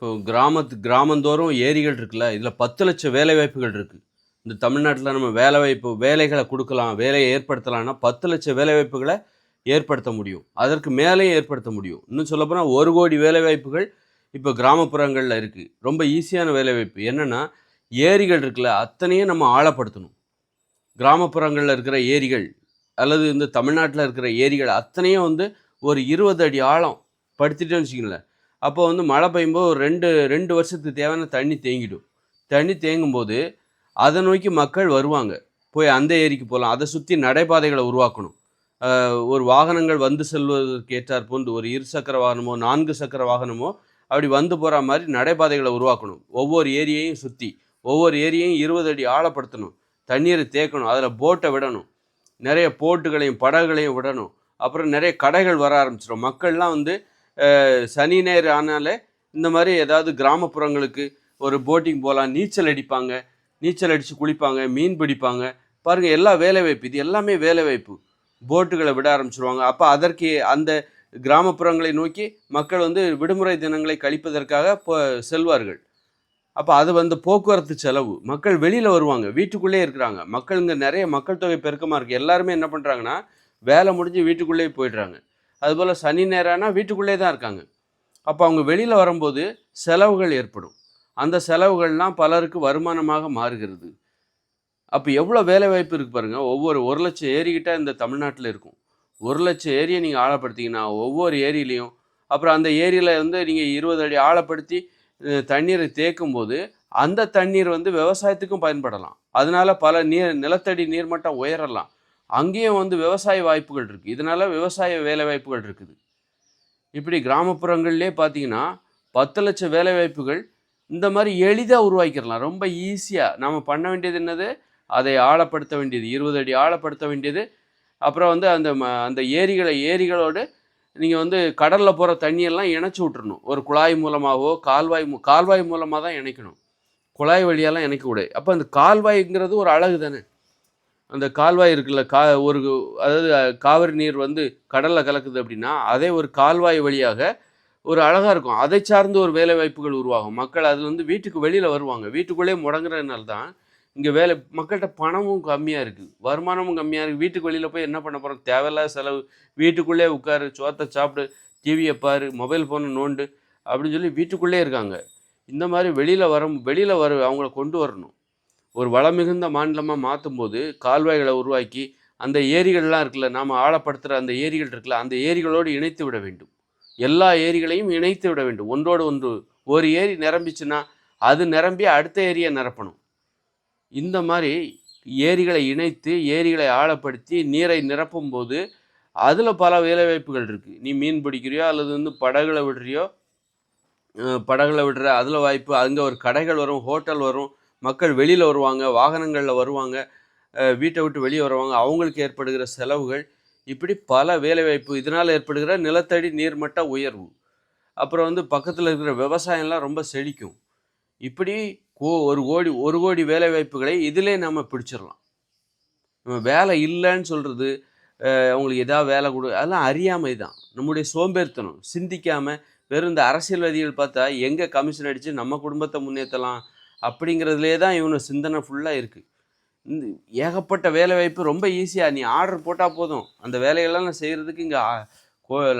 இப்போ கிராமந்தோறும் ஏரிகள் இருக்குல்ல, இதில் 10,00,000 வேலைவாய்ப்புகள் இருக்குது. இந்த தமிழ்நாட்டில் நம்ம வேலைகளை கொடுக்கலாம், வேலையை ஏற்படுத்தலாம்னா 10,00,000 வேலைவாய்ப்புகளை ஏற்படுத்த முடியும். அதற்கு மேலேயும் ஏற்படுத்த முடியும். இன்னும் சொல்லப்போனால் 1,00,00,000 வேலைவாய்ப்புகள் இப்போ கிராமப்புறங்களில் இருக்குது. ரொம்ப ஈஸியான வேலைவாய்ப்பு என்னென்னா, ஏரிகள் இருக்குல்ல, அத்தனையும் நம்ம ஆழப்படுத்தணும். கிராமப்புறங்களில் இருக்கிற ஏரிகள் அல்லது இந்த தமிழ்நாட்டில் இருக்கிற ஏரிகள் அத்தனையும் ஒரு 20 அடி ஆழம் படுத்திட்டேன்னு வச்சுக்கங்களேன். அப்போ மழை பெய்யும்போது ஒரு 2 வருஷத்துக்கு தேவையான தண்ணி தேங்கிடும். தண்ணி தேங்கும்போது அதை நோக்கி மக்கள் வருவாங்க. போய் அந்த ஏரிக்கு போகலாம். அதை சுற்றி நடைபாதைகளை உருவாக்கணும். ஒரு வாகனங்கள் வந்து செல்வதற்கு ஏற்றாற் போன்று ஒரு 2 சக்கர வாகனமோ 4 சக்கர வாகனமோ அப்படி வந்து போகிற மாதிரி நடைபாதைகளை உருவாக்கணும். ஒவ்வொரு ஏரியையும் சுற்றி ஒவ்வொரு ஏரியையும் 20 அடி ஆழப்படுத்தணும். தண்ணீரை தேக்கணும். அதில் போட்டை விடணும். நிறைய போட்டுகளையும் படகுகளையும் விடணும். அப்புறம் நிறைய கடைகள் வர ஆரம்பிச்சிடும். மக்கள்லாம் சனி ஞாயிறு ஆனாலே இந்த மாதிரி ஏதாவது கிராமப்புறங்களுக்கு ஒரு போட்டிங் போகலாம், நீச்சல் அடிப்பாங்க, நீச்சல் அடித்து குளிப்பாங்க, மீன் பிடிப்பாங்க. பாருங்கள், எல்லா வேலைவாய்ப்பு, இது எல்லாமே வேலைவாய்ப்பு. போட்டுகளை விட ஆரம்பிச்சிருவாங்க. அப்போ அதற்கு அந்த கிராமப்புறங்களை நோக்கி மக்கள் விடுமுறை தினங்களை கழிப்பதற்காக செல்வார்கள். அப்போ அது போக்குவரத்து செலவு. மக்கள் வெளியில் வருவாங்க, வீட்டுக்குள்ளே இருக்கிறாங்க. மக்கள் இங்கே நிறைய மக்கள் தொகை பெருக்கமாக இருக்குது. எல்லாருமே என்ன பண்ணுறாங்கன்னா, வேலை முடிஞ்சு வீட்டுக்குள்ளேயே போயிடுறாங்க. அதுபோல் சனி ஞாயிறானா வீட்டுக்குள்ளே தான் இருக்காங்க. அப்போ அவங்க வெளியில் வரும்போது செலவுகள் ஏற்படும். அந்த செலவுகள்லாம் பலருக்கு வருமானமாக மாறுகிறது. அப்போ எவ்வளோ வேலை வாய்ப்பு இருக்குது பாருங்கள். ஒவ்வொரு 1,00,000 ஏரிக்கிட்ட இந்த தமிழ்நாட்டில் இருக்கும். 1,00,000 ஏரியை நீங்கள் ஆழப்படுத்திங்கன்னா ஒவ்வொரு ஏரியிலையும் அப்புறம் அந்த ஏரியில் நீங்கள் 20 அடி ஆழப்படுத்தி தண்ணீரை தேக்கும்போது அந்த தண்ணீர் விவசாயத்துக்கும் பயன்படலாம். அதனால பல நிலத்தடி நீர்மட்டம் உயரலாம். அங்கேயும் விவசாய வாய்ப்புகள் இருக்குது. இதனால் விவசாய வேலை வாய்ப்புகள் இருக்குது. இப்படி கிராமப்புறங்கள்லேயே பார்த்தீங்கன்னா 10,00,000 வேலை வாய்ப்புகள் இந்த மாதிரி எளிதாக உருவாக்கிடலாம். ரொம்ப ஈஸியாக நாம் பண்ண வேண்டியது என்னது, அதை ஆழப்படுத்த வேண்டியது, 20 அடி ஆழப்படுத்த வேண்டியது. அப்புறம் அந்த ஏரிகளோடு நீங்கள் கடலில் போகிற தண்ணியெல்லாம் இணைச்சி விட்டுறணும். ஒரு குழாய் மூலமாகவோ கால்வாய் மூலமாக தான் இணைக்கணும். குழாய் வழியாலாம் இணைக்கக்கூடாது. அப்போ அந்த கால்வாய்ங்கிறது ஒரு அழகு தானே. அந்த கால்வாய் இருக்குல்ல, அதாவது காவிரி நீர் கடலில் கலக்குது அப்படின்னா அதே ஒரு கால்வாய் வழியாக ஒரு அழகாக இருக்கும். அதை சார்ந்து ஒரு வேலை வாய்ப்புகள் உருவாகும். மக்கள் அதில் வீட்டுக்கு வெளியில் வருவாங்க. வீட்டுக்குள்ளேயே முடங்குறதுனால தான் இங்கே மக்கள்கிட்ட பணமும் கம்மியாக இருக்குது, வருமானமும் கம்மியாக இருக்குது. வீட்டுக்கு வெளியில் போய் என்ன பண்ண போகிறோம், தேவையில்லாத செலவு. வீட்டுக்குள்ளே உட்காரு, சோத்தை சாப்பிடு, டிவியை பாரு, மொபைல் ஃபோனை நோண்டு அப்படின்னு சொல்லி வீட்டுக்குள்ளே இருக்காங்க. இந்த மாதிரி வெளியில் அவங்கள கொண்டு வரணும். ஒரு வளமிகுந்த மாநிலமாக மாற்றும் போது கால்வாய்களை உருவாக்கி அந்த ஏரிகள்லாம் இருக்குல்ல, நாம் ஆழப்படுத்துகிற அந்த ஏரிகள் இருக்குல்ல, அந்த ஏரிகளோடு இணைத்து விட வேண்டும். எல்லா ஏரிகளையும் இணைத்து விட வேண்டும். ஒன்றோடு ஒன்று. ஒரு ஏரி நிரம்பிச்சுன்னா அது நிரம்பி அடுத்த ஏரியை நிரப்பணும். இந்த மாதிரி ஏரிகளை இணைத்து ஏரிகளை ஆழப்படுத்தி நீரை நிரப்பும் போது அதில் பல வேலைவாய்ப்புகள் இருக்குது. நீ மீன் பிடிக்கிறியோ அல்லது படகுல விடுற அதில் வாய்ப்பு. அங்கே ஒரு கடைகள் வரும், ஹோட்டல் வரும், மக்கள் வெளியில் வருவாங்க, வாகனங்களில் வருவாங்க, வீட்டை விட்டு வெளியே வருவாங்க. அவங்களுக்கு ஏற்படுகிற செலவுகள், இப்படி பல வேலைவாய்ப்பு. இதனால் ஏற்படுகிற நிலத்தடி நீர்மட்ட உயர்வு. அப்புறம் பக்கத்தில் இருக்கிற விவசாயம்லாம் ரொம்ப செழிக்கும். இப்படி ஒரு கோடி வேலைவாய்ப்புகளை இதிலே நம்ம பிடிச்சிடலாம். நம்ம வேலை இல்லைன்னு சொல்கிறது, அவங்களுக்கு ஏதாவது வேலை அதெல்லாம் அறியாமை தான், நம்முடைய சோம்பேறித்தனம். சிந்திக்காமல் வெறும் இந்த அரசியல்வாதிகள் பார்த்தா எங்கே கமிஷன் அடித்து நம்ம குடும்பத்தை முன்னேற்றலாம் அப்படிங்கிறதுலே தான் இவனு சிந்தனை ஃபுல்லாக இருக்குது. இந்த ஏகப்பட்ட வேலைவாய்ப்பு ரொம்ப ஈஸியாக நீ ஆர்டர் போட்டால் போதும். அந்த வேலைகள்லாம் செய்கிறதுக்கு இங்கே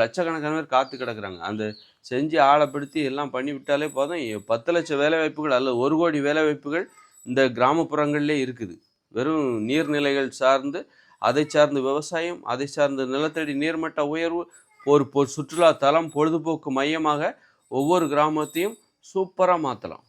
லட்சக்கணக்கான பேர் காத்து கிடக்குறாங்க. அந்த செஞ்சு ஆழப்படுத்தி எல்லாம் பண்ணி விட்டாலே போதும். 10,00,000 வேலைவாய்ப்புகள் அல்லது 1 கோடி வேலைவாய்ப்புகள் இந்த கிராமப்புறங்கள்லே இருக்குது. வெறும் நீர்நிலைகள் சார்ந்து, அதை சார்ந்து விவசாயம், அதை சார்ந்த நிலத்தடி நீர்மட்ட உயர்வு, ஒரு சுற்றுலா தலம், பொழுதுபோக்கு மையமாக ஒவ்வொரு கிராமத்தையும் சூப்பராக மாற்றலாம்.